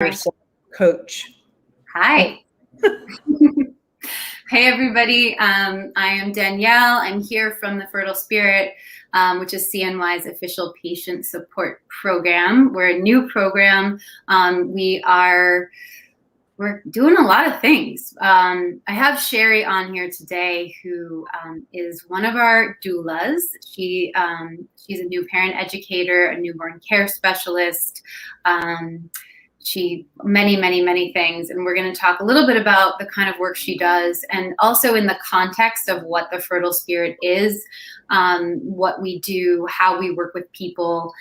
yourself coach. Hi. Hey, everybody. I am Danielle. I'm here from the Fertile Spirit, which is CNY's official patient support program. We're a new program. We're doing a lot of things. I have Sheri on here today, who is one of our doulas. She's a new parent educator, a newborn care specialist. Many things. And we're going to talk a little bit about the kind of work she does, and also in the context of what the Fertile Spirit is, what we do, how we work with people.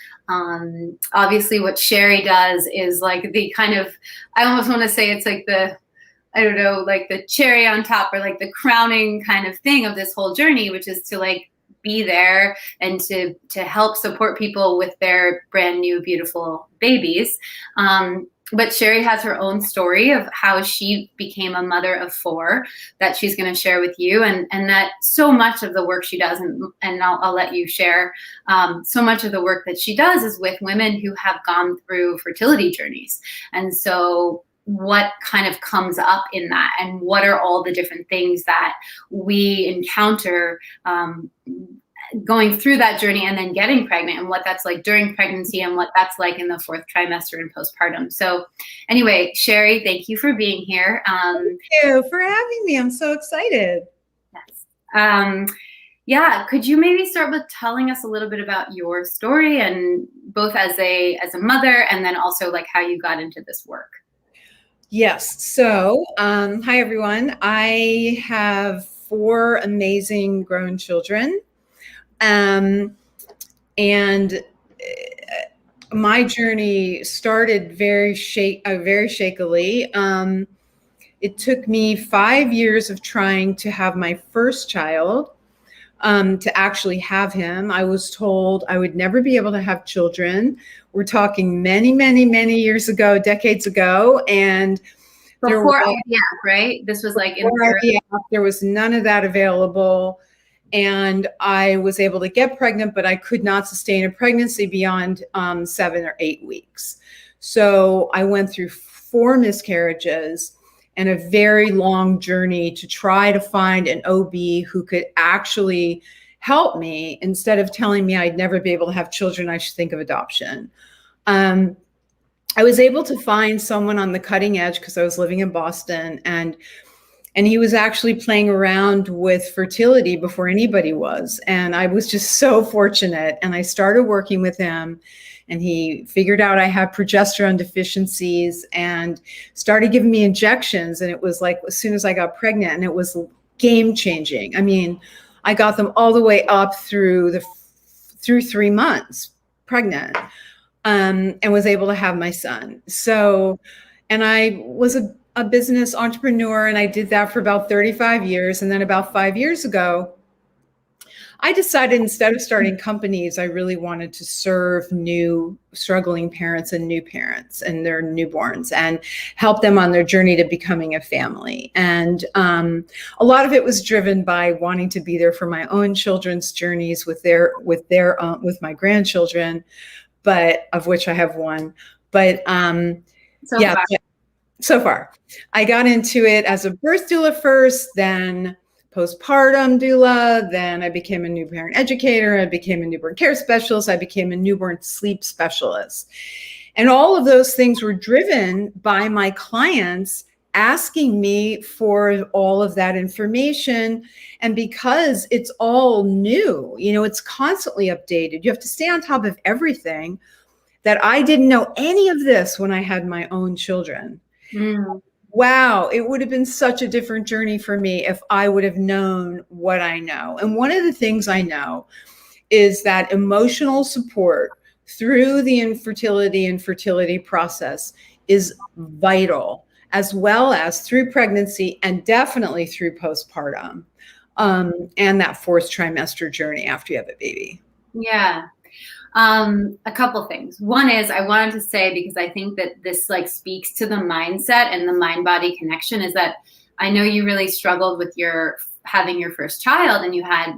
Obviously what Sheri does is like the kind of, I almost want to say it's like like the cherry on top, or like the crowning kind of thing of this whole journey, which is to like be there and to help support people with their brand new, beautiful babies. But Sheri has her own story of how she became a mother of 4 that she's going to share with you. And that so much of the work she does, and I'll let you share, so much of the work that she does is with women who have gone through fertility journeys. And so what kind of comes up in that, and what are all the different things that we encounter going through that journey and then getting pregnant, and what that's like during pregnancy, and what that's like in the 4th trimester and postpartum. So anyway, Sheri, thank you for being here. Thank you for having me. I'm so excited. Yes. Yeah, could you maybe start with telling us a little bit about your story, and both as a mother, and then also like how you got into this work? Yes. So, hi everyone. I have 4 amazing grown children. And my journey started very shakily. It took me 5 years of trying to have my first child, to actually have him. I was told I would never be able to have children. We're talking many years ago, decades ago. And before IVF, right? This was like there was none of that available. And I was able to get pregnant, but I could not sustain a pregnancy beyond 7 or 8 weeks. So I went through 4 miscarriages and a very long journey to try to find an OB who could actually help me. Instead of telling me I'd never be able to have children, I should think of adoption. I was able to find someone on the cutting edge because I was living in Boston, and he was actually playing around with fertility before anybody was. And I was just so fortunate. And I started working with him, and he figured out I had progesterone deficiencies and started giving me injections. And it was like, as soon as I got pregnant, and it was game changing. I mean, I got them all the way up through 3 months pregnant, and was able to have my son. So, and I was a business entrepreneur, and I did that for about 35 years. And then about 5 years ago, I decided instead of starting companies, I really wanted to serve new struggling parents and new parents and their newborns, and help them on their journey to becoming a family. And a lot of it was driven by wanting to be there for my own children's journeys with my grandchildren, but of which I have one. But so far, I got into it as a birth doula first, then postpartum doula, then I became a new parent educator, I became a newborn care specialist, I became a newborn sleep specialist. And all of those things were driven by my clients asking me for all of that information. And because it's all new, it's constantly updated. You have to stay on top of everything. That I didn't know any of this when I had my own children. Wow, it would have been such a different journey for me if I would have known what I know. And one of the things I know is that emotional support through the infertility and fertility process is vital, as well as through pregnancy and definitely through postpartum, and that 4th trimester journey after you have a baby. Yeah. A couple things. One is I wanted to say, because I think that this like speaks to the mindset and the mind-body connection, is that I know you really struggled with having your first child, and you had,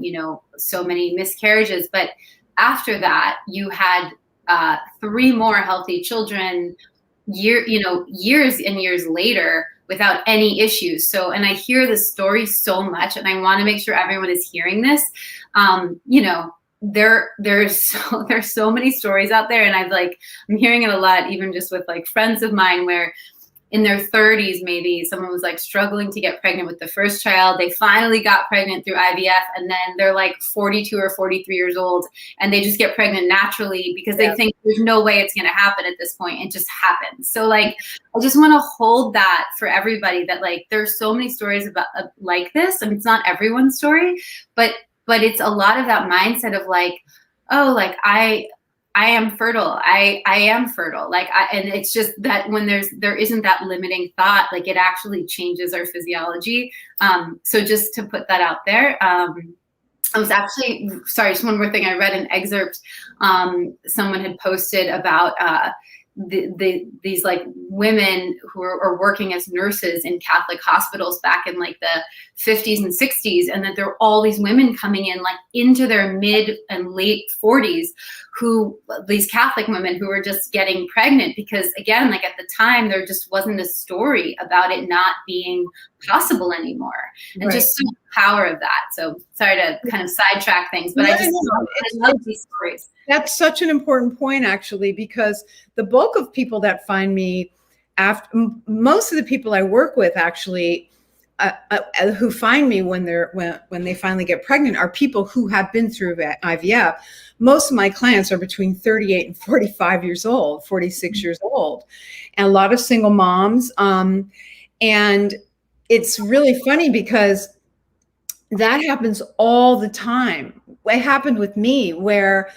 so many miscarriages, but after that you had 3 more healthy children years and years later without any issues. So, and I hear this story so much, and I want to make sure everyone is hearing this. There's so many stories out there, and I'm hearing it a lot, even just with like friends of mine, where in their 30s, maybe someone was like struggling to get pregnant with the first child. They finally got pregnant through IVF, and then they're like 42 or 43 years old, and they just get pregnant naturally because they think there's no way it's going to happen at this point. It just happens. So like, I just want to hold that for everybody, that like, there's so many stories about like this, and it's not everyone's story, but it's a lot of that mindset of like, oh, like I am fertile. I am fertile. And it's just that when there isn't that limiting thought, like it actually changes our physiology. So just to put that out there, I was actually, sorry, just one more thing. I read an excerpt someone had posted about these like women who are working as nurses in Catholic hospitals back in like the 50s and 60s, and that there are all these women coming in like into their mid and late 40s, these Catholic women who were just getting pregnant because, again, like at the time there just wasn't a story about it not being possible anymore, and just the power of that. So sorry to kind of sidetrack things, but I love these stories. That's such an important point, actually, because the bulk of people that find me, most of the people I work with, actually, who find me when they finally get pregnant, are people who have been through IVF. Most of my clients are between 38 and 45 years old, 46 years old, and a lot of single moms. And it's really funny because that happens all the time. It happened with me where,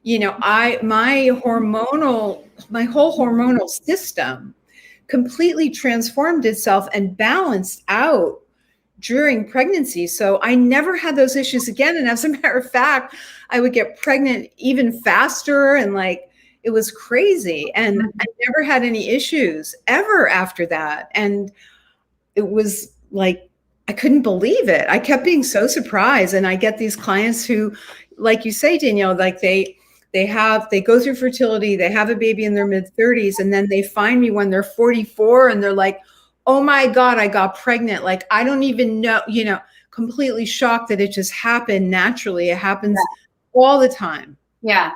my whole hormonal system completely transformed itself and balanced out during pregnancy. So I never had those issues again. And as a matter of fact, I would get pregnant even faster, and like, it was crazy. And I never had any issues ever after that. And it was like, I couldn't believe it. I kept being so surprised. And I get these clients who, like you say, Danielle, like they go through fertility, they have a baby in their mid 30s, and then they find me when they're 44 and they're like, oh my God, I got pregnant. Like, I don't even know, completely shocked that it just happened naturally. It happens all the time. Yeah.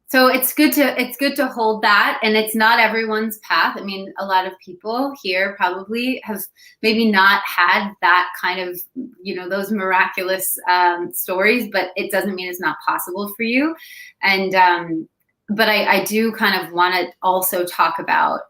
So it's good to hold that, and it's not everyone's path. I mean, a lot of people here probably have maybe not had that kind of, those miraculous stories, but it doesn't mean it's not possible for you. And but I do kind of want to also talk about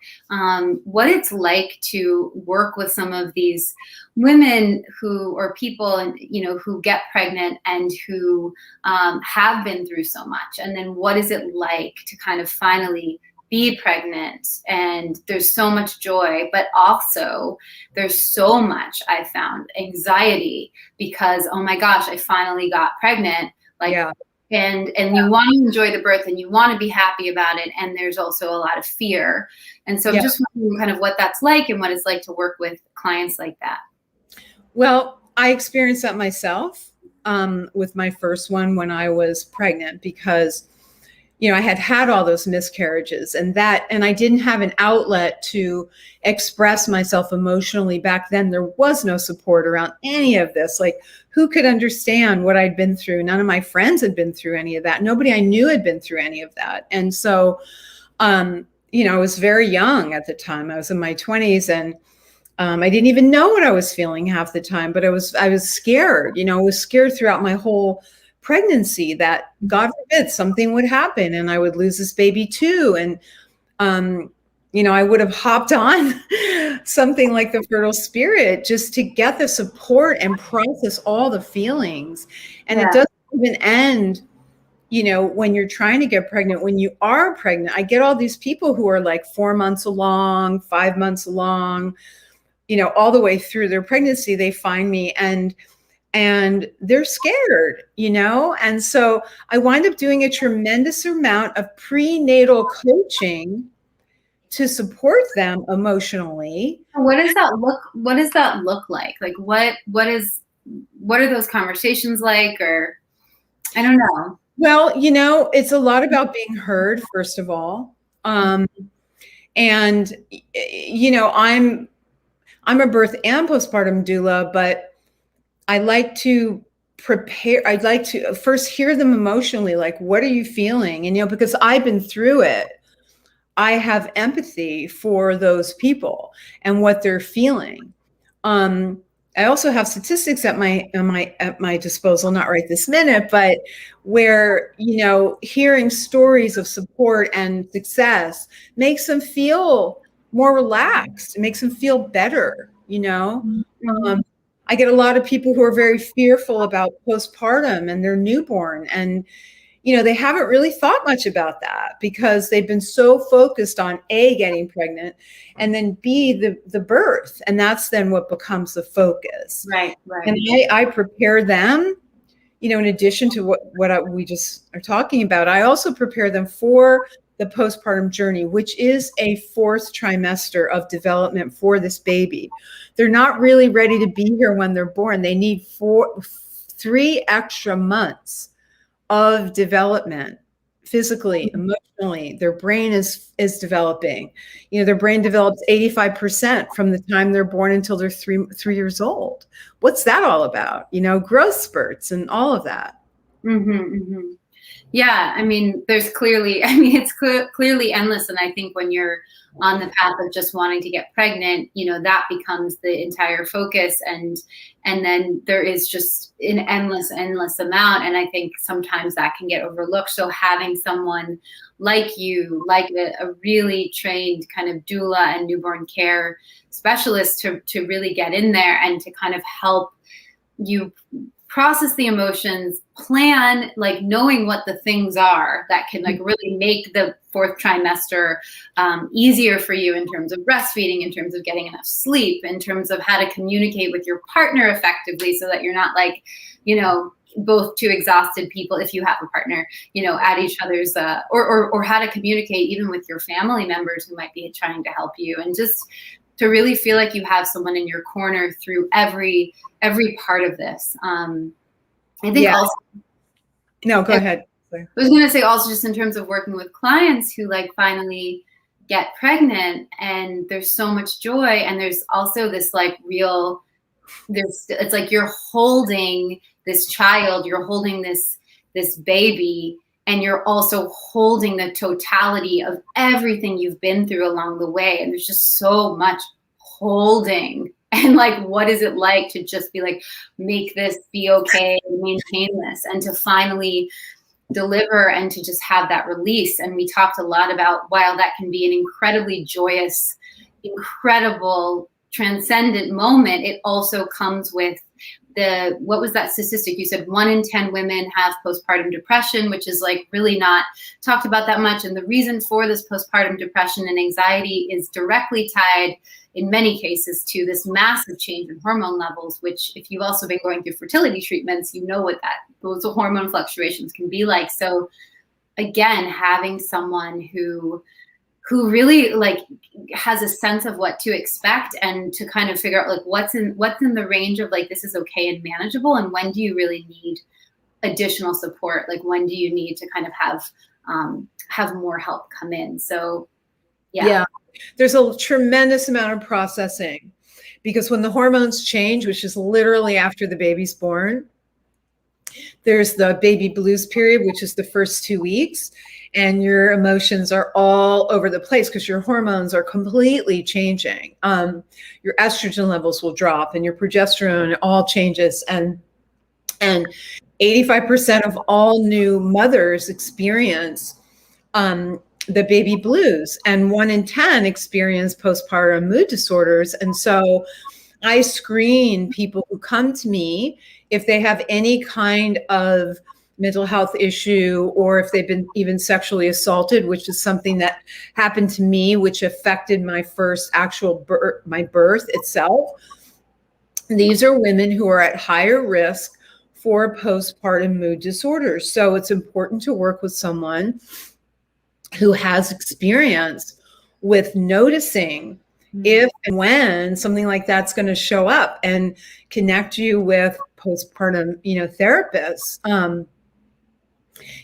what it's like to work with some of these women or people, and who get pregnant and who have been through so much, and then what is it like to kind of finally be pregnant? And there's so much joy, but also there's so much, I found, anxiety because, oh my gosh, I finally got pregnant. And you want to enjoy the birth, and you want to be happy about it. And there's also a lot of fear. And so I'm just wondering kind of what that's like and what it's like to work with clients like that. Well, I experienced that myself with my first one when I was pregnant, because, I had all those miscarriages, and I didn't have an outlet to express myself emotionally back then. There was no support around any of this. Like, who could understand what I'd been through? None of my friends had been through any of that. Nobody I knew had been through any of that. And so, I was very young at the time. I was in my 20s, and I didn't even know what I was feeling half the time, but I was scared. I was scared throughout my whole pregnancy that, God forbid, something would happen and I would lose this baby too. And, I would have hopped on something like the Fertile Spirit just to get the support and process all the feelings. And it doesn't even end, when you're trying to get pregnant. When you are pregnant, I get all these people who are like 4 months along, 5 months along, all the way through their pregnancy. They find me and they're scared, and so I wind up doing a tremendous amount of prenatal coaching to support them emotionally. What does that look like? Like, what are those conversations like? Or I don't know. Well, it's a lot about being heard, first of all. And, I'm a birth and postpartum doula, but I like to I'd like to first hear them emotionally, like, what are you feeling? And, because I've been through it, I have empathy for those people and what they're feeling. I also have statistics at my disposal, not right this minute, but where, hearing stories of support and success makes them feel more relaxed. It makes them feel better, I get a lot of people who are very fearful about postpartum and their newborn, and they haven't really thought much about that because they've been so focused on A, getting pregnant, and then B, the birth. And that's then what becomes the focus. Right. And I prepare them, in addition to what we just are talking about, I also prepare them for the postpartum journey, which is a 4th trimester of development for this baby. They're not really ready to be here when they're born. They need 3 extra months of development, physically, emotionally. Their brain is developing. Their brain develops 85% from the time they're born until they're 3 years old. What's that all about? Growth spurts and all of that. Yeah, I mean, it's clearly endless. And I think when you're on the path of just wanting to get pregnant, that becomes the entire focus. And then there is just an endless amount. And I think sometimes that can get overlooked. So having someone like you, like a really trained kind of doula and newborn care specialist to really get in there and to kind of help you process the emotions, plan, like knowing what the things are that can like really make the 4th trimester easier for you in terms of breastfeeding, in terms of getting enough sleep, in terms of how to communicate with your partner effectively so that you're not like, both two exhausted people, if you have a partner, at each other's, or how to communicate even with your family members who might be trying to help you, and just to really feel like you have someone in your corner through every part of this. I think also. No, go ahead. I was going to say also just in terms of working with clients who like finally get pregnant and there's so much joy, and there's also this like it's like you're holding this child, you're holding this baby, and you're also holding the totality of everything you've been through along the way. And there's just so much holding. And like, what is it like to just be like, make this be okay, maintain this, and to finally deliver and to just have that release. And we talked a lot about, while that can be an incredibly joyous, incredible, transcendent moment, it also comes with what was that statistic? You said 1 in 10 women have postpartum depression, which is like really not talked about that much. And the reason for this postpartum depression and anxiety is directly tied in many cases to this massive change in hormone levels, which if you've also been going through fertility treatments, you know what those hormone fluctuations can be like. So again, having someone who really like has a sense of what to expect and to kind of figure out like what's in the range of like, this is okay and manageable. And when do you really need additional support? Like when do you need to kind of have more help come in? So yeah. There's a tremendous amount of processing because when the hormones change, which is literally after the baby's born, there's the baby blues period, which is the first 2 weeks. And your emotions are all over the place because your hormones are completely changing. Your estrogen levels will drop and your progesterone all changes. And 85% of all new mothers experience the baby blues, and 1 in 10 experience postpartum mood disorders. And so I screen people who come to me if they have any kind of mental health issue, or if they've been even sexually assaulted, which is something that happened to me, which affected my first actual my birth itself. These are women who are at higher risk for postpartum mood disorders. So it's important to work with someone who has experience with noticing if and when something like that's going to show up, and connect you with postpartum, therapists.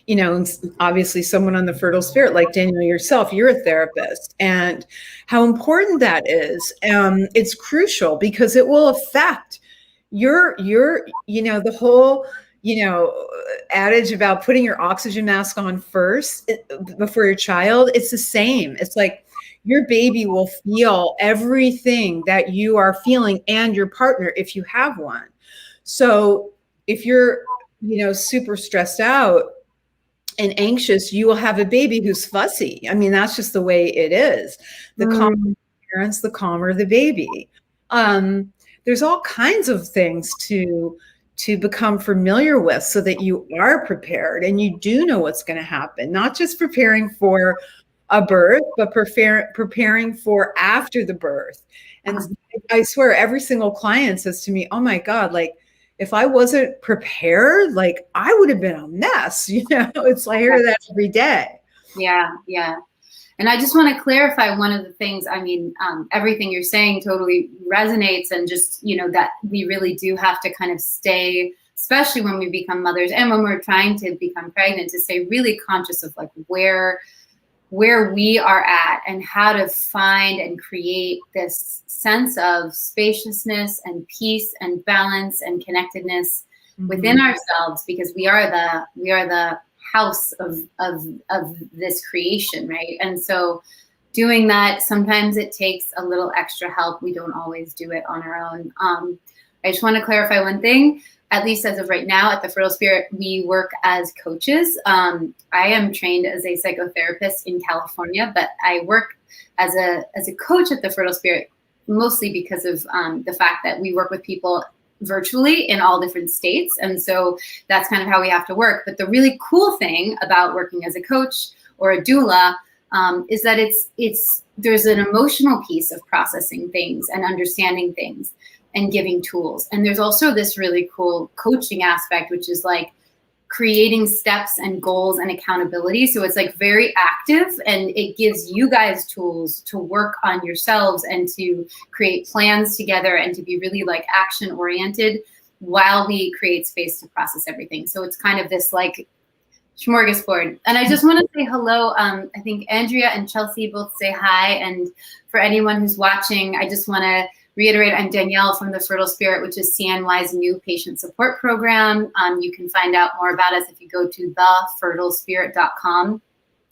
you know, obviously someone on the fertile spirit, like Danielle yourself, you're a therapist, and how important that is. It's crucial because it will affect your, you know, the whole, you know, adage about putting your oxygen mask on first before your child. It's the same. It's like your baby will feel everything that you are feeling, and your partner, if you have one. So if you're, you know, super stressed out and anxious, you will have a baby who's fussy. I mean, that's just the way it is. The calmer the parents, the calmer the baby. There's all kinds of things to become familiar with so that you are prepared and you do know what's going to happen, not just preparing for a birth, but preparing for after the birth. And I swear every single client says to me, oh my God, like, if I wasn't prepared, like I would have been a mess. You know, it's like I hear that every day. Yeah. Yeah. And I just want to clarify one of the things. I mean, everything you're saying totally resonates, and just, you know, that we really do have to kind of stay, especially when we become mothers and when we're trying to become pregnant, to stay really conscious of like where we are at and how to find and create this sense of spaciousness and peace and balance and connectedness within ourselves, because we are the house of this creation, right? And so doing that, sometimes it takes a little extra help. We don't always do it on our own. I just want to clarify one thing. At least as of right now at the Fertile Spirit, we work as coaches. I am trained as a psychotherapist in California, but I work as a coach at the Fertile Spirit, mostly because of the fact that we work with people virtually in all different states. And so that's kind of how we have to work. But the really cool thing about working as a coach or a doula is that there's an emotional piece of processing things and understanding things and giving tools. And there's also this really cool coaching aspect, which is like creating steps and goals and accountability. So it's like very active, and it gives you guys tools to work on yourselves and to create plans together and to be really like action oriented while we create space to process everything. So it's kind of this like smorgasbord. And I just want to say hello. I think Andrea and Chelsea both say hi. And for anyone who's watching, I just want to reiterate, I'm Danielle from the Fertile Spirit, which is CNY's new patient support program. You can find out more about us if you go to thefertilespirit.com.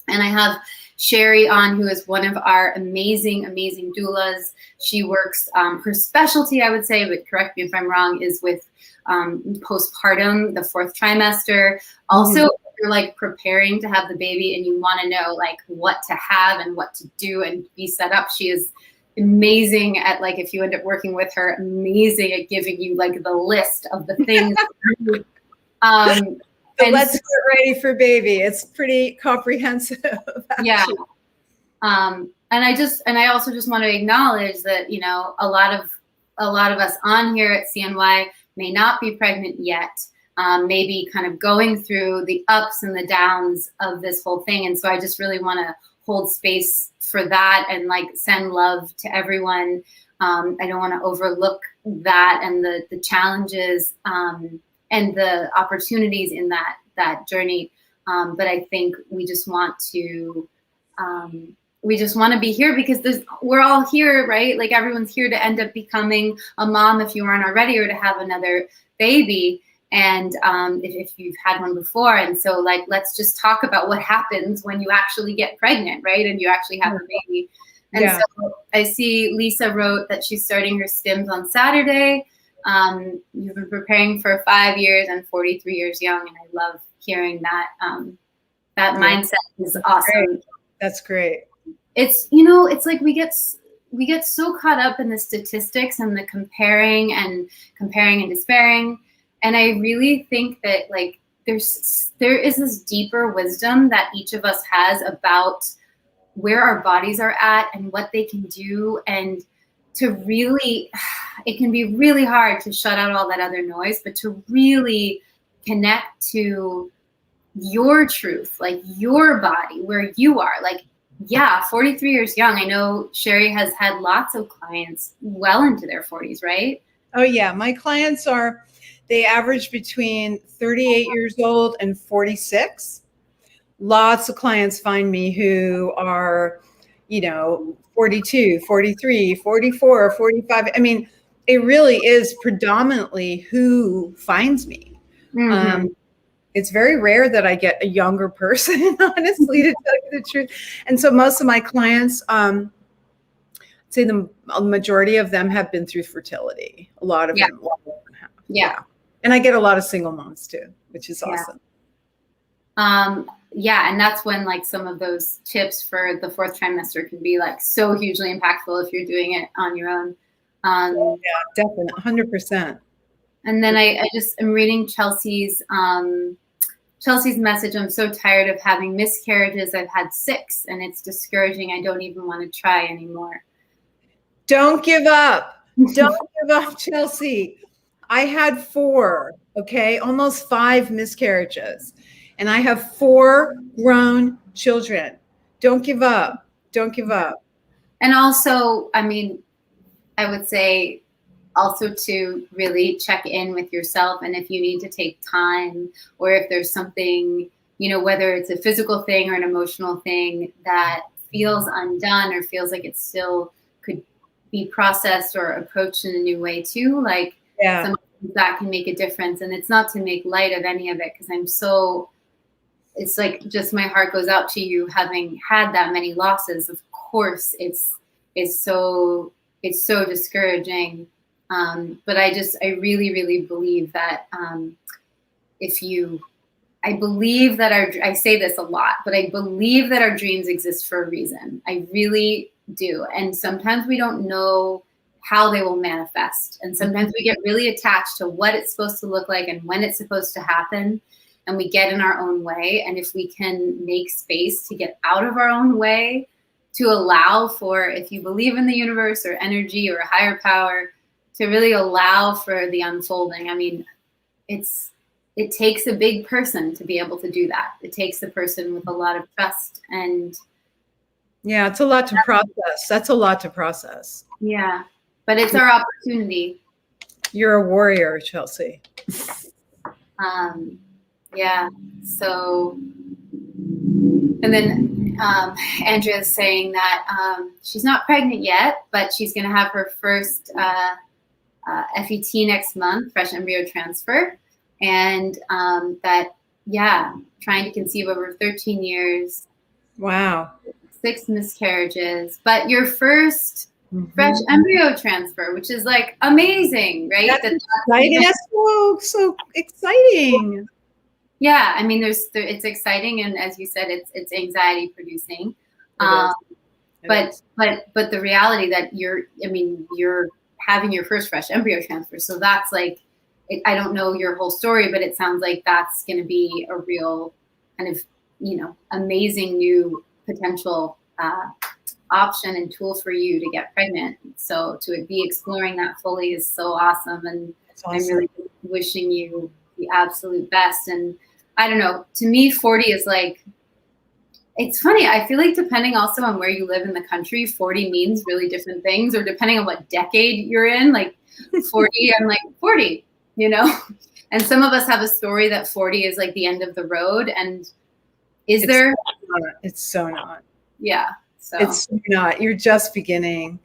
And I have Sheri on, who is one of our amazing, amazing doulas. She works, her specialty, I would say, but correct me if I'm wrong, is with postpartum, the 4th trimester. Also, if you're like preparing to have the baby and you want to know like what to have and what to do and be set up, she is amazing at, like, if you end up working with her, amazing at giving you like the list of the things. So let's get ready for baby. It's pretty comprehensive. Actually. Yeah. And I also just want to acknowledge that, you know, a lot of us on here at CNY may not be pregnant yet, maybe kind of going through the ups and the downs of this whole thing. And so I just really want to hold space for that and like send love to everyone. I don't want to overlook that and the challenges and the opportunities in that journey. But I think we just want to be here because we're all here, right? Like everyone's here to end up becoming a mom if you aren't already, or to have another baby. And if you've had one before. And so like, let's just talk about what happens when you actually get pregnant, right? And you actually have a baby. And so I see Lisa wrote that she's starting her stims on Saturday. You've been preparing for 5 years and 43 years young. And I love hearing that. That mindset is awesome. Great. That's great. It's, you know, it's like we get so caught up in the statistics and the comparing and despairing. And I really think that like there is this deeper wisdom that each of us has about where our bodies are at and what they can do. And to really, it can be really hard to shut out all that other noise, but to really connect to your truth, like your body, where you are. Like, yeah, 43 years young. I know Sheri has had lots of clients well into their 40s, right? Oh yeah, my clients they average between 38 years old and 46. lots of clients find me who are, 42, 43, 44, 45. I mean, it really is predominantly who finds me. Mm-hmm. It's very rare that I get a younger person, honestly, to tell you the truth. And so most of my clients, say the majority of them have been through fertility. A lot of them have. Yeah. And I get a lot of single moms too, which is awesome. Yeah. And that's when like some of those tips for the fourth trimester can be like so hugely impactful if you're doing it on your own. Yeah, definitely. 100%. And then I just am reading Chelsea's message. I'm so tired of having miscarriages. I've had 6 and it's discouraging. I don't even want to try anymore. Don't give up. Don't give up, Chelsea. I had 4, okay, almost 5 miscarriages. And I have 4 grown children. Don't give up. Don't give up. And also, I mean, I would say also to really check in with yourself. And if you need to take time, or if there's something, whether it's a physical thing or an emotional thing that feels undone or feels like it still could be processed or approached in a new way too, like that can make a difference. And it's not to make light of any of it, because it's like just my heart goes out to you having had that many losses. Of course, it's so discouraging. But I really, really believe that I say this a lot, but I believe that our dreams exist for a reason. I really do. And sometimes we don't know how they will manifest. And sometimes we get really attached to what it's supposed to look like and when it's supposed to happen. And we get in our own way. And if we can make space to get out of our own way, to allow for, if you believe in the universe or energy or a higher power, to really allow for the unfolding. I mean, it takes a big person to be able to do that. It takes a person with a lot of trust. And yeah, it's a lot to process. That's a lot to process. Yeah, but it's our opportunity. You're a warrior, Chelsea. Yeah. So, and then Andrea's saying that she's not pregnant yet, but she's going to have her first FET next month, fresh embryo transfer. And trying to conceive over 13 years. Wow. 6 miscarriages, but your first fresh embryo transfer, which is like amazing, right? That's exciting. That's so exciting. Yeah, I mean, it's exciting, and as you said, it's anxiety producing. But the reality that you're having your first fresh embryo transfer, so that's like, I don't know your whole story, but it sounds like that's going to be a real kind of amazing new potential option and tool for you to get pregnant. So to be exploring that fully is so awesome, and awesome. I'm really wishing you the absolute best. And I don't know, to me 40 is like, it's funny, I feel like depending also on where you live in the country, 40 means really different things, or depending on what decade you're in, like 40, I'm like 40, and some of us have a story that 40 is like the end of the road, and it's so not. Yeah. So it's not. You're just beginning.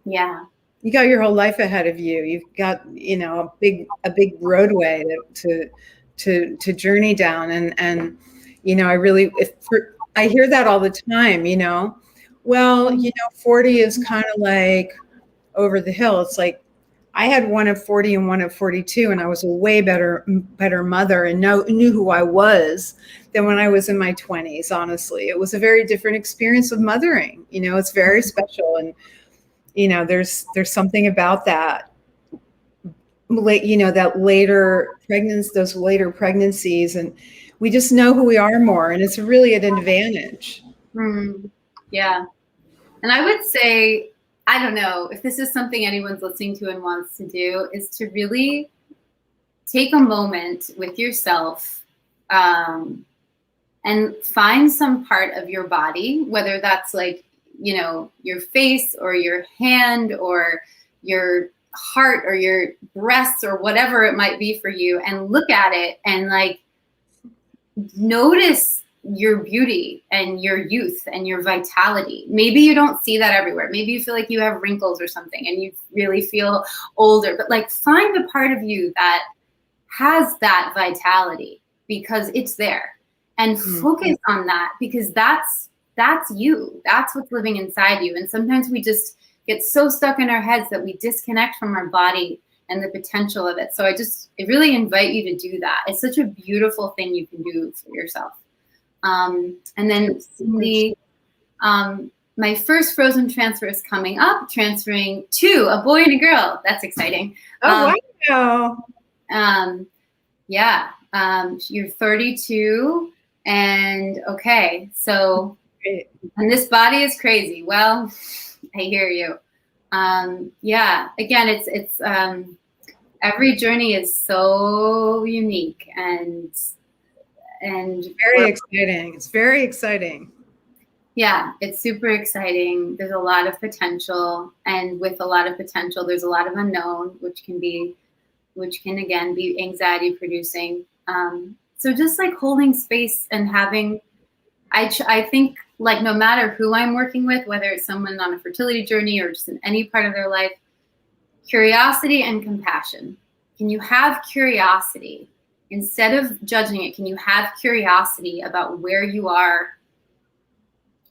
Yeah. You got your whole life ahead of you. You've got, a big roadway to journey down. And I hear that all the time, well, 40 is kind of like over the hill. It's like, I had one of 40 and one of 42, and I was a way better mother and knew who I was than when I was in my 20s. Honestly, it was a very different experience of mothering. It's very special, and there's something about that. That those later pregnancies, and we just know who we are more, and it's really an advantage. Yeah, and I would say, I don't know if this is something anyone's listening to and wants to do, is to really take a moment with yourself and find some part of your body, whether that's like, your face or your hand or your heart or your breasts or whatever it might be for you, and look at it and like notice your beauty and your youth and your vitality. Maybe you don't see that everywhere. Maybe you feel like you have wrinkles or something and you really feel older, but like find a part of you that has that vitality because it's there, and focus on that, because that's you. That's what's living inside you. And sometimes we just get so stuck in our heads that we disconnect from our body and the potential of it. So I really invite you to do that. It's such a beautiful thing you can do for yourself. And then my first frozen transfer is coming up, transferring to a boy and a girl. That's exciting. Oh, wow. Yeah. You're 32 and okay. So, and this body is crazy. Well, I hear you. Yeah, again, it's every journey is so unique and very exciting. It's very exciting. Yeah, it's super exciting. There's a lot of potential, and with a lot of potential, there's a lot of unknown, which can again be anxiety producing. So just like holding space and having, I think like no matter who I'm working with, whether it's someone on a fertility journey or just in any part of their life, curiosity and compassion. Can you have curiosity instead of judging it? Can you have curiosity about where you are,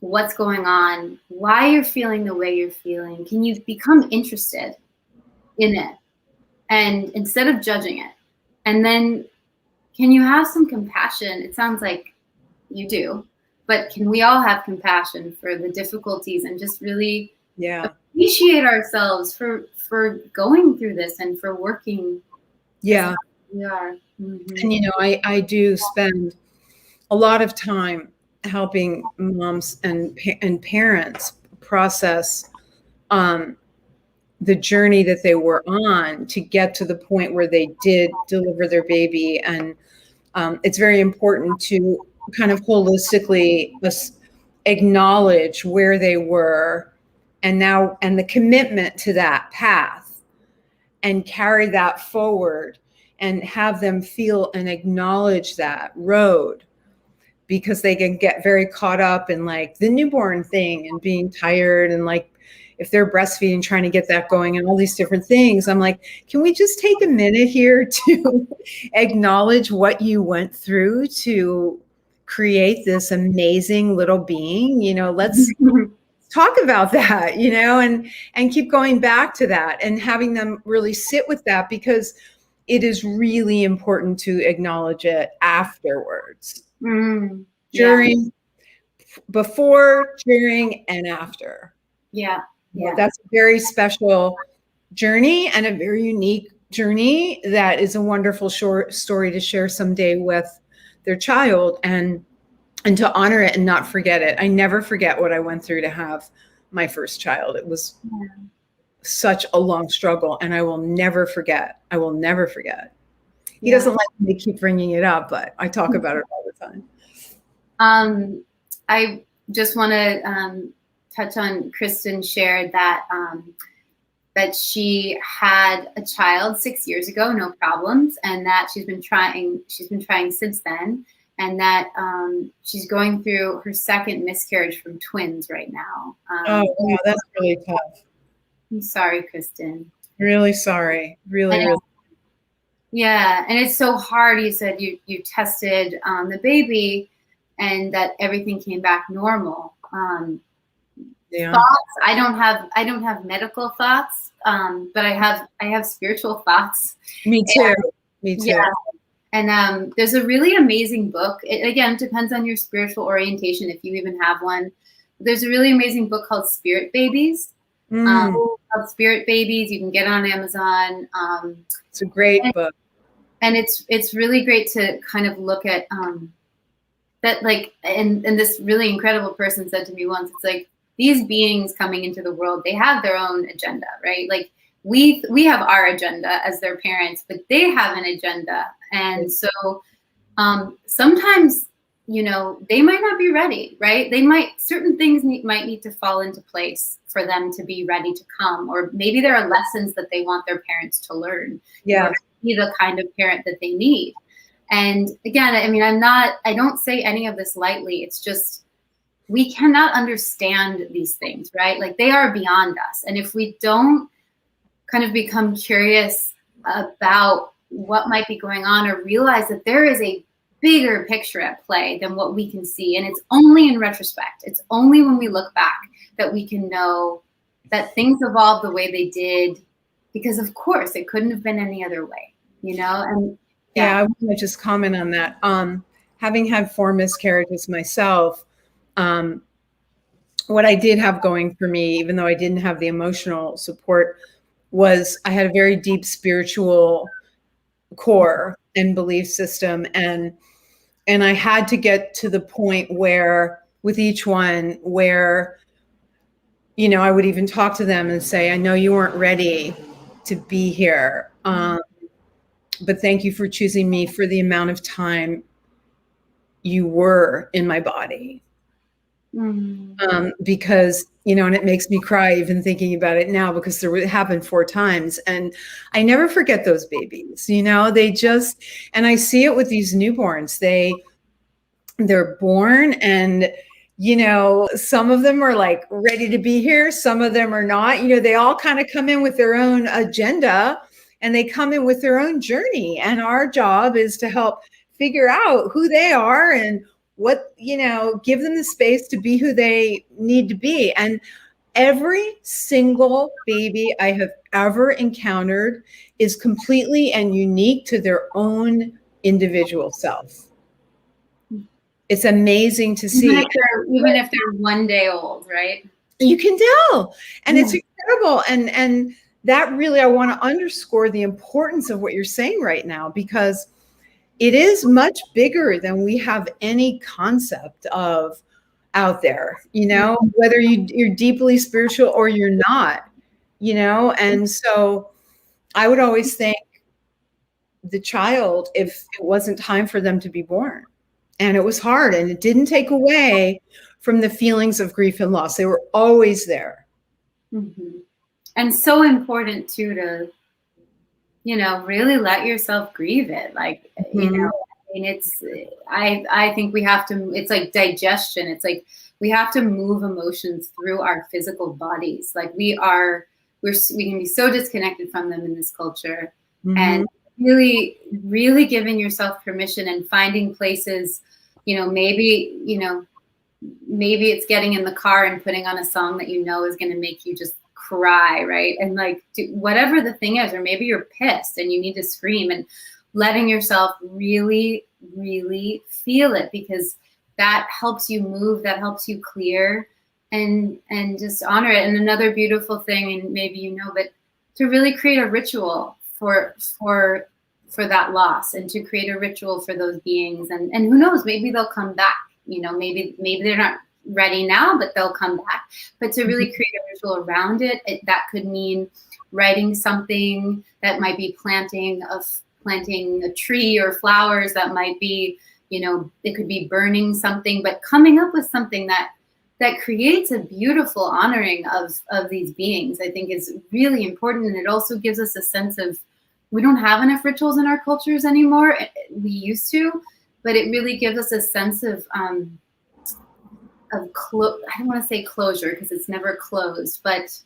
what's going on, why you're feeling the way you're feeling? Can you become interested in it and instead of judging it? And then can you have some compassion? It sounds like you do, but can we all have compassion for the difficulties and just really appreciate ourselves for going through this and for working? Yeah, we are. And you know, I do spend a lot of time helping moms and parents process the journey that they were on to get to the point where they did deliver their baby. And it's very important to kind of holistically acknowledge where they were and the commitment to that path, and carry that forward and have them feel and acknowledge that road, because they can get very caught up in like the newborn thing and being tired, and like if they're breastfeeding, trying to get that going and all these different things. I'm like, can we just take a minute here to acknowledge what you went through to create this amazing little being? You know, let's talk about that, you know, and keep going back to that and having them really sit with that, because it is really important to acknowledge it afterwards. During, before, during, and after. Yeah. That's a very special journey and a very unique journey that is a wonderful short story to share someday with their child, and to honor it and not forget it. I never forget what I went through to have my first child. It was such a long struggle, and I will never forget. I will never forget. He doesn't like me to keep bringing it up, but I talk about it all the time. I just want to touch on Kristens shared that that she had a child 6 years ago, no problems, and that she's been trying since then, and that she's going through her second miscarriage from twins right now. Oh, wow, that's really tough. I'm sorry, Kristen. Really sorry. Really. Yeah, and it's so hard. You said you tested the baby, and that everything came back normal. Thoughts. I don't have medical thoughts, but I have spiritual thoughts. Me too. Me too. Yeah. And there's a really amazing book. It, again, depends on your spiritual orientation, if you even have one. There's a really amazing book called Spirit Babies. Called Spirit Babies. You can get it on Amazon. It's a great book. And it's really great to kind of look at that, like, and this really incredible person said to me once, it's like, these beings coming into the world, they have their own agenda, right? Like we have our agenda as their parents, but they have an agenda. And so sometimes, you know, they might not be ready, right? Certain things might need to fall into place for them to be ready to come. Or maybe there are lessons that they want their parents to learn. Yeah. Or be the kind of parent that they need. And again, I mean, I don't say any of this lightly. It's just, we cannot understand these things, right? Like, they are beyond us. And if we don't kind of become curious about what might be going on, or realize that there is a bigger picture at play than what we can see. And it's only in retrospect, it's only when we look back that we can know that things evolved the way they did, because of course it couldn't have been any other way, you know? And yeah, I want to just comment on that. Having had 4 miscarriages myself, what I did have going for me, even though I didn't have the emotional support, was I had a very deep spiritual core and belief system. And I had to get to the point where, with each one, where, you know, I would even talk to them and say, I know you weren't ready to be here. But thank you for choosing me for the amount of time you were in my body. Because, you know, and it makes me cry even thinking about it now, because it happened 4 times. And I never forget those babies, you know, they just, and I see it with these newborns, they're born, and, you know, some of them are like ready to be here. Some of them are not, you know, they all kind of come in with their own agenda, and they come in with their own journey. And our job is to help figure out who they are and what, you know, give them the space to be who they need to be. And every single baby I have ever encountered is completely and unique to their own individual self. It's amazing to see. Even if they're 1 day old, right? You can tell. And it's incredible. And that really, I want to underscore the importance of what you're saying right now, because it is much bigger than we have any concept of out there, you know, whether you're deeply spiritual or you're not, you know. And so I would always thank the child if it wasn't time for them to be born. And it was hard, and it didn't take away from the feelings of grief and loss. They were always there. Mm-hmm. And so important too, to, you know, really let yourself grieve it. Like, you know, I mean, I think we have to, it's like digestion. It's like, we have to move emotions through our physical bodies. Like, we can be so disconnected from them in this culture. And really, really giving yourself permission and finding places, you know, maybe it's getting in the car and putting on a song that you know is going to make you just cry, right? And like, whatever the thing is, or maybe you're pissed and you need to scream, and letting yourself really, really feel it, because that helps you move, that helps you clear, and just honor it. And another beautiful thing, and maybe you know, but to really create a ritual for that loss, and to create a ritual for those beings, and who knows, maybe they'll come back, you know, maybe they're not ready now, but they'll come back. But to really create a ritual around it, that could mean writing something, that might be planting a tree or flowers, that might be, you know, it could be burning something, but coming up with something that creates a beautiful honoring of these beings, I think is really important. And it also gives us a sense of, we don't have enough rituals in our cultures anymore. We used to, but it really gives us a sense of I don't want to say closure, because it's never closed, but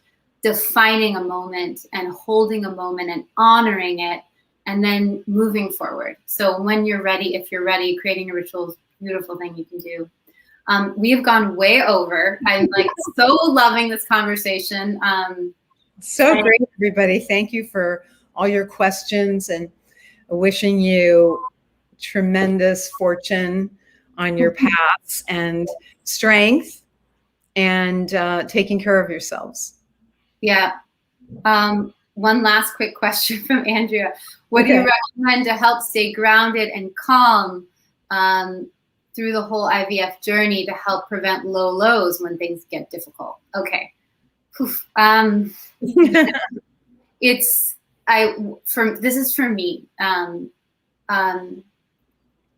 defining a moment and holding a moment and honoring it, and then moving forward. So when you're ready, if you're ready, creating a ritual is a beautiful thing you can do. We have gone way over. I'm like so loving this conversation. So great, everybody. Thank you for all your questions, and wishing you tremendous fortune on your paths and strength, and taking care of yourselves. Yeah. One last quick question from Andrea. What do you recommend to help stay grounded and calm through the whole IVF journey, to help prevent low lows when things get difficult? Okay. This is for me.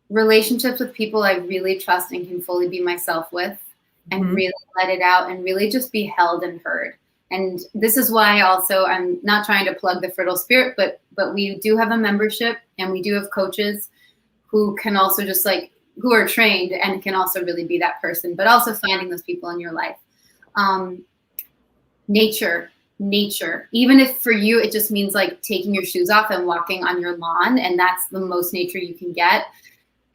Relationships with people I really trust and can fully be myself with, and really let it out, and really just be held and heard. And this is why also, I'm not trying to plug the Fertile Spirit, but we do have a membership, and we do have coaches who can also just like, who are trained and can also really be that person, but also finding those people in your life. Nature, even if for you, it just means like taking your shoes off and walking on your lawn. And that's the most nature you can get.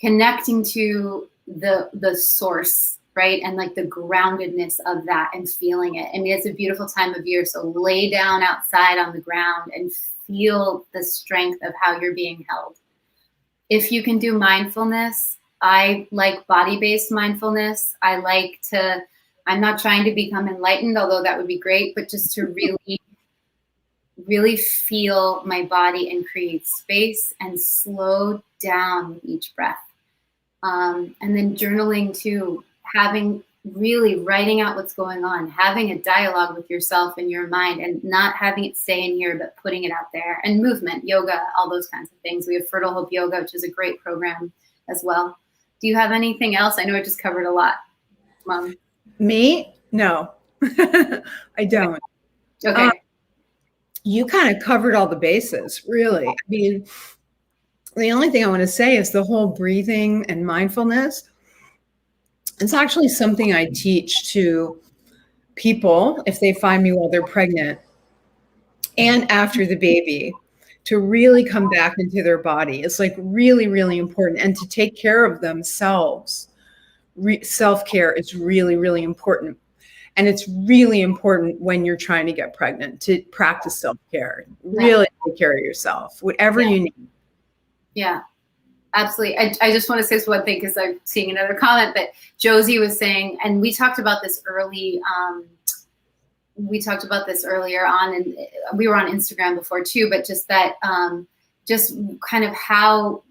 Connecting to the source, right? And like the groundedness of that and feeling it. I mean, it's a beautiful time of year. So lay down outside on the ground and feel the strength of how you're being held. If you can do mindfulness, I like body-based mindfulness. I'm not trying to become enlightened, although that would be great, but just to really, really feel my body and create space and slow down with each breath. And then journaling too, writing out what's going on, having a dialogue with yourself and your mind, and not having it stay in here, but putting it out there. And movement, yoga, all those kinds of things. We have Fertile Hope Yoga, which is a great program as well. Do you have anything else? I know I just covered a lot, Mom. Me? No, I don't. Okay. You kind of covered all the bases, really. I mean, the only thing I want to say is the whole breathing and mindfulness. It's actually something I teach to people if they find me while they're pregnant and after the baby, to really come back into their body. It's like really, really important, and to take care of themselves. Self-care is really, really important. And it's really important when you're trying to get pregnant to practice self-care. Really take care of yourself, whatever you need. Yeah, absolutely. I just want to say this one thing because I'm seeing another comment, but Josie was saying, and we talked about this earlier on, and we were on Instagram before too, but just that, just kind of how,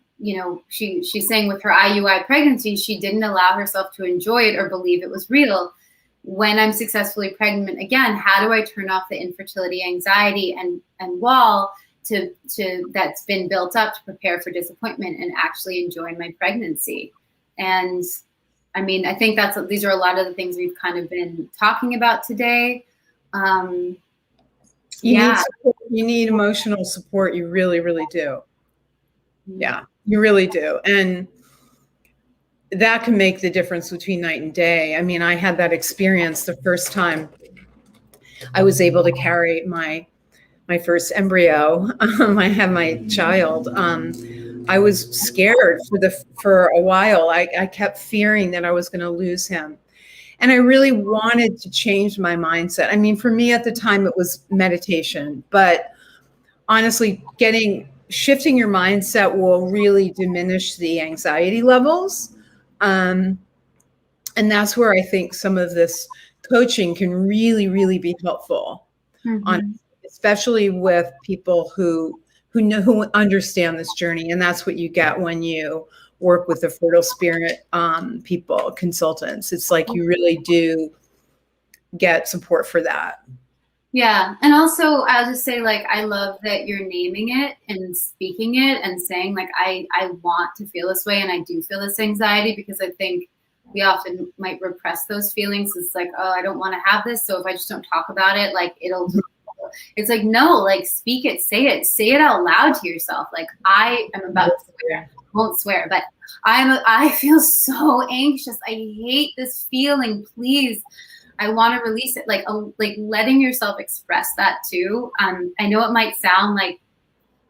she's saying with her IUI pregnancy, she didn't allow herself to enjoy it or believe it was real. When I'm successfully pregnant again, how do I turn off the infertility anxiety and wall to that's been built up to prepare for disappointment and actually enjoy my pregnancy? And I mean, I think these are a lot of the things we've kind of been talking about today. You need emotional support. You really, really do. Yeah, you really do. And that can make the difference between night and day. I mean, I had that experience the first time I was able to carry my first embryo. I had my child. I was scared for a while. I kept fearing that I was going to lose him. And I really wanted to change my mindset. I mean, for me at the time, it was meditation. But honestly, shifting your mindset will really diminish the anxiety levels. And that's where I think some of this coaching can really, really be helpful, especially with people who understand this journey. And that's what you get when you work with the fertile spirit consultants. It's like you really do get support for that. Yeah. And also I'll just say, like, I love that you're naming it and speaking it and saying, like, I want to feel this way and I do feel this anxiety, because I think we often might repress those feelings. It's like, oh, I don't want to have this. So if I just don't talk about it, like it's like, no, like speak it, say it out loud to yourself. Like, I am about to swear. I won't swear, but I feel so anxious. I hate this feeling. Please. I want to release it, like letting yourself express that too. I know it might sound like,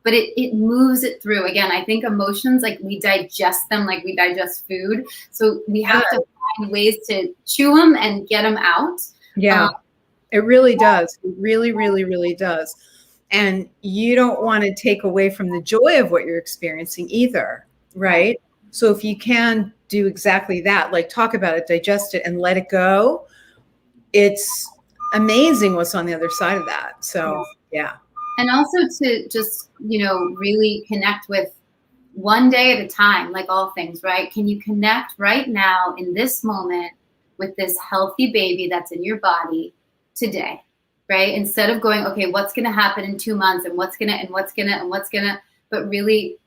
but it moves it through. Again, I think emotions, like we digest them like we digest food. So we have to find ways to chew them and get them out. Yeah, it really does. It really, really, really does. And you don't want to take away from the joy of what you're experiencing either, right? So if you can do exactly that, like talk about it, digest it, and let it go, it's amazing what's on the other side of that. So, yeah. And also to just, really connect with one day at a time, like all things, right? Can you connect right now in this moment with this healthy baby that's in your body today, right? Instead of going, okay, what's going to happen in 2 months and what's going to, but really,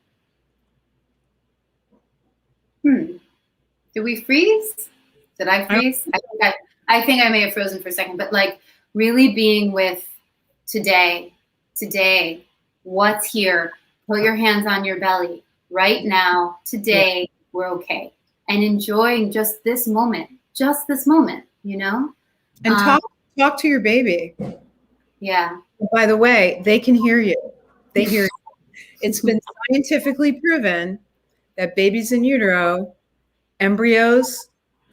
did we freeze? Did I freeze? I think I may have frozen for a second, but like really being with today, what's here, put your hands on your belly, right now, today, we're okay. And enjoying just this moment, you know? And talk to your baby. Yeah. By the way, they can hear you. They hear you. It's been scientifically proven that babies in utero, embryos,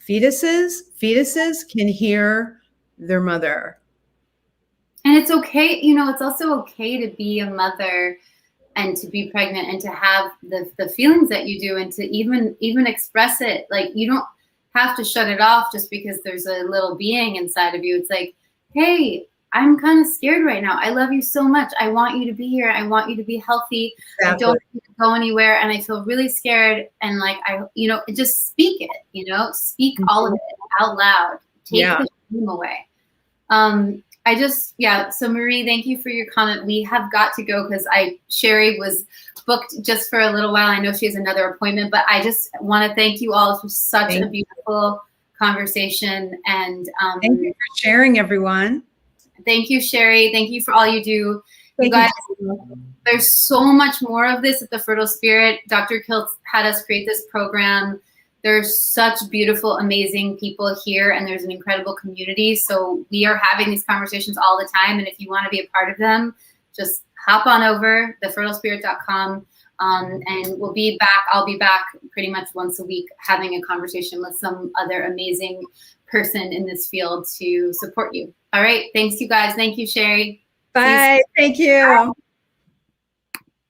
fetuses can hear their mother. And it's okay, you know, it's also okay to be a mother and to be pregnant and to have the feelings that you do and to even express it. Like, you don't have to shut it off just because there's a little being inside of you. It's like, hey, I'm kind of scared right now. I love you so much. I want you to be here. I want you to be healthy. Exactly. I don't need to go anywhere. And I feel really scared. And like, just speak it, speak all of it out loud. Take the shame away. So Marie, thank you for your comment. We have got to go because Sheri was booked just for a little while. I know she has another appointment, but I just want to thank you all for such a beautiful conversation. And thank you for sharing, everyone. Thank you, Sheri. Thank you for all you do. You guys, there's so much more of this at the Fertile Spirit. Dr. Kiltz had us create this program. There's such beautiful, amazing people here, and there's an incredible community. So we are having these conversations all the time. And if you want to be a part of them, just hop on over thefertilespirit.com. And we'll be back. I'll be back pretty much once a week having a conversation with some other amazing person in this field to support you. All right. Thanks, you guys. Thank you, Sheri. Bye. Thank you.